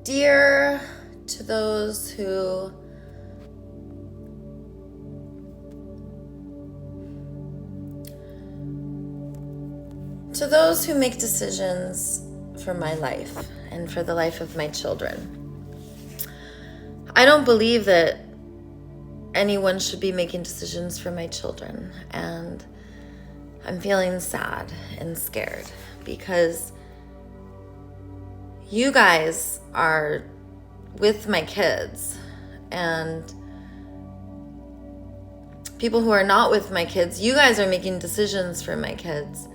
Dear to those who make decisions for my life and for the life of my children. I don't believe that anyone should be making decisions for my children, and I'm feeling sad and scared because you guys are with my kids, and people who are not with my kids, you guys are making decisions for my kids.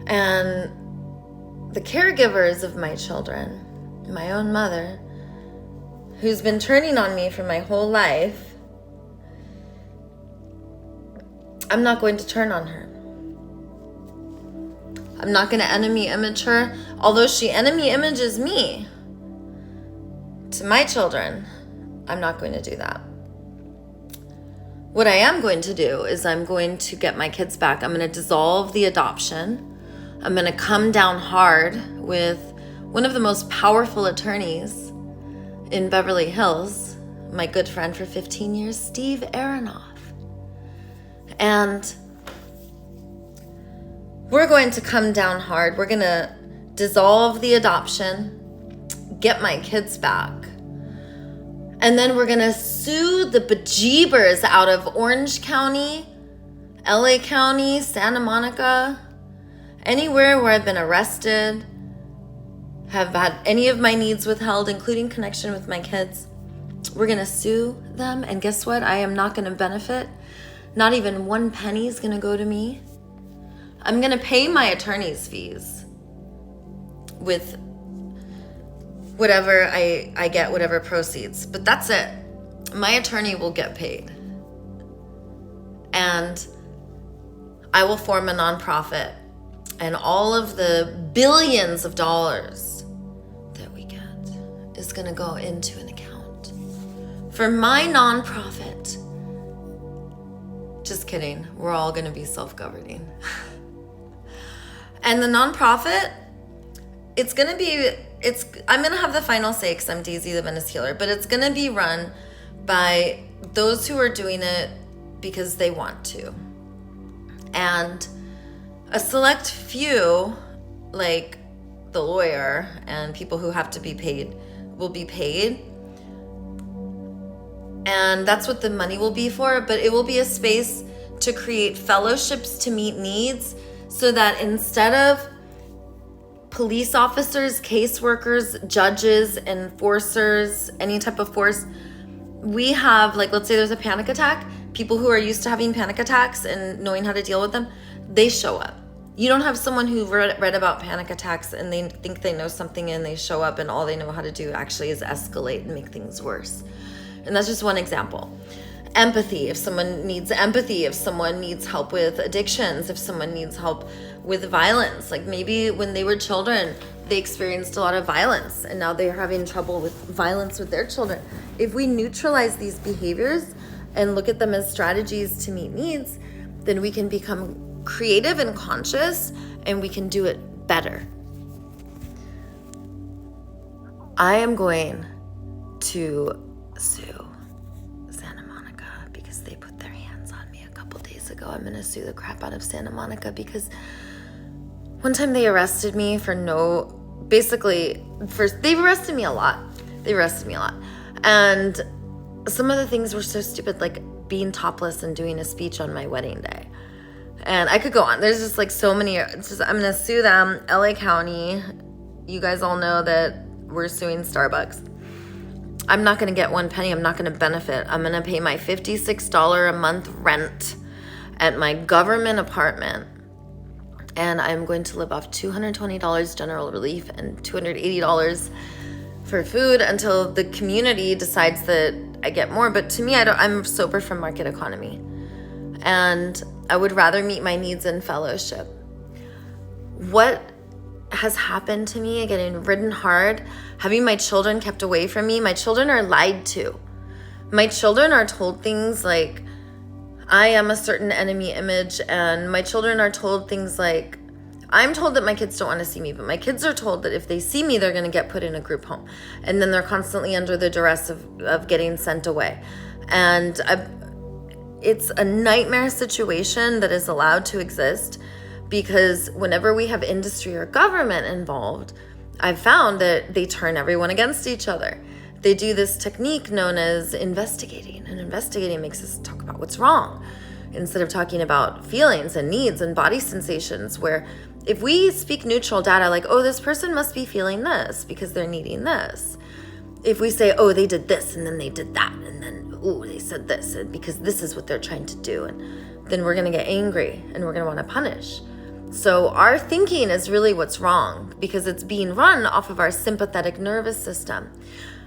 And the caregivers of my children, my own mother, who's been turning on me for my whole life, I'm not going to turn on her. I'm not going to enemy image her, although she enemy images me to my children. I'm not going to do that. What I am going to do is I'm going to get my kids back. I'm going to dissolve the adoption. I'm going to come down hard with one of the most powerful attorneys in Beverly Hills, my good friend for 15 years, Steve Aronoff. And we're going to come down hard. We're going to dissolve the adoption, get my kids back. And then we're going to sue the bejeebers out of Orange County, LA County, Santa Monica, anywhere where I've been arrested, have had any of my needs withheld, including connection with my kids. We're going to sue them. And guess what? I am not going to benefit. Not even one penny is going to go to me. I'm going to pay my attorney's fees with whatever I get, whatever proceeds. But that's it. My attorney will get paid. And I will form a nonprofit. And all of the billions of dollars that we get is going to go into an account for my nonprofit. Just kidding. We're all going to be self-governing. And the nonprofit, I'm going to have the final say because I'm Daisy the Venice Healer, but it's going to be run by those who are doing it because they want to. And a select few, like the lawyer and people who have to be paid, will be paid. And that's what the money will be for, but it will be a space to create fellowships to meet needs so that instead of police officers, caseworkers, judges, enforcers, any type of force, we have, like, let's say there's a panic attack, people who are used to having panic attacks and knowing how to deal with them, they show up. You don't have someone who read about panic attacks and they think they know something and they show up and all they know how to do actually is escalate and make things worse. And that's just one example. Empathy, if someone needs empathy, if someone needs help with addictions, if someone needs help with violence, like maybe when they were children, they experienced a lot of violence and now they're having trouble with violence with their children. If we neutralize these behaviors and look at them as strategies to meet needs, then we can become creative and conscious and we can do it better. I am going to sue Santa Monica because they put their hands on me a couple days ago. I'm going to sue the crap out of Santa Monica because one time they arrested me for they've arrested me a lot. And some of the things were so stupid, like being topless and doing a speech on my wedding day. And I could go on. There's just like so many. I'm going to sue them. LA County. You guys all know that we're suing Starbucks. I'm not going to get one penny. I'm not going to benefit. I'm going to pay my $56 a month rent at my government apartment. And I'm going to live off $220 general relief and $280 for food until the community decides that I get more. But to me, I'm sober from market economy. And I would rather meet my needs in fellowship. What has happened to me, getting ridden hard, having my children kept away from me? My children are lied to. My children are told things like, I am a certain enemy image, and my children are told things like, I'm told that my kids don't want to see me, but my kids are told that if they see me, they're going to get put in a group home. And then they're constantly under the duress of getting sent away. And it's a nightmare situation that is allowed to exist, because whenever we have industry or government involved, I've found that they turn everyone against each other. They do this technique known as investigating, and investigating makes us talk about what's wrong instead of talking about feelings and needs and body sensations, where if we speak neutral data like, oh, this person must be feeling this because they're needing this. If we say, oh, they did this and then they did that and then, oh, they said this because this is what they're trying to do, and then we're going to get angry and we're going to want to punish. So our thinking is really what's wrong, because it's being run off of our sympathetic nervous system.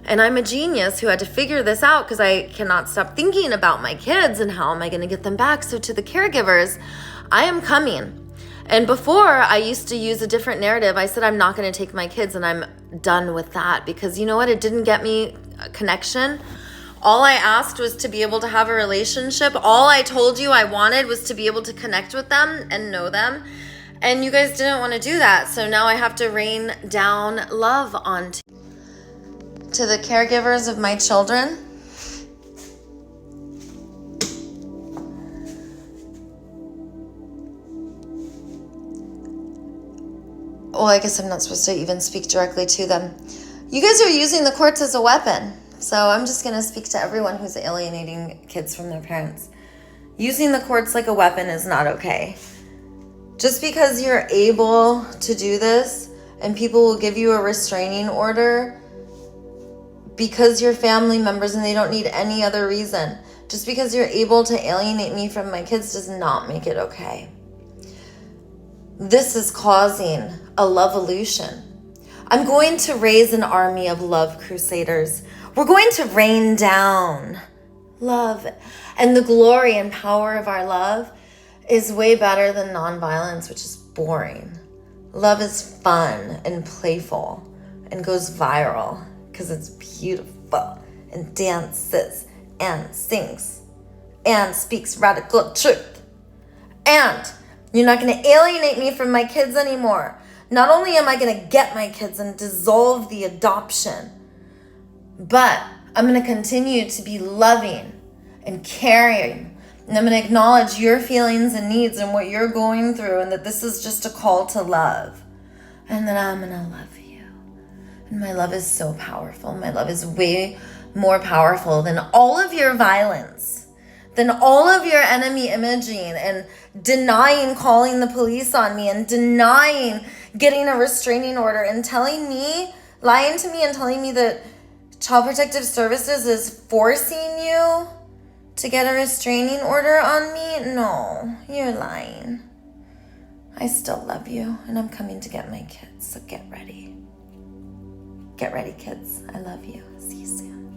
And I'm a genius who had to figure this out, because I cannot stop thinking about my kids and how am I going to get them back. So to the caregivers, I am coming. And before, I used to use a different narrative. I said, I'm not going to take my kids, and I'm done with that, because you know what? It didn't get me a connection. All I asked was to be able to have a relationship. All I told you I wanted was to be able to connect with them and know them. And you guys didn't want to do that. So now I have to rain down love onto to the caregivers of my children. Well, I guess I'm not supposed to even speak directly to them. You guys are using the courts as a weapon. So I'm just going to speak to everyone who's alienating kids from their parents. Using the courts like a weapon is not okay. Just because you're able to do this and people will give you a restraining order because you're family members and they don't need any other reason. Just because you're able to alienate me from my kids does not make it okay. This is causing a love-evolution. I'm going to raise an army of love crusaders. We're going to rain down love. And the glory and power of our love is way better than nonviolence, which is boring. Love is fun and playful and goes viral because it's beautiful and dances and sings and speaks radical truth. And you're not going to alienate me from my kids anymore. Not only am I going to get my kids and dissolve the adoption, but I'm going to continue to be loving and caring. And I'm going to acknowledge your feelings and needs and what you're going through, and that this is just a call to love. And then I'm going to love you. And my love is so powerful. My love is way more powerful than all of your violence, than all of your enemy imaging and denying calling the police on me and denying getting a restraining order and lying to me and telling me that Child Protective Services is forcing you to get a restraining order on me. No, you're lying. I still love you, and I'm coming to get my kids, so get ready. Get ready, kids. I love you. See you soon.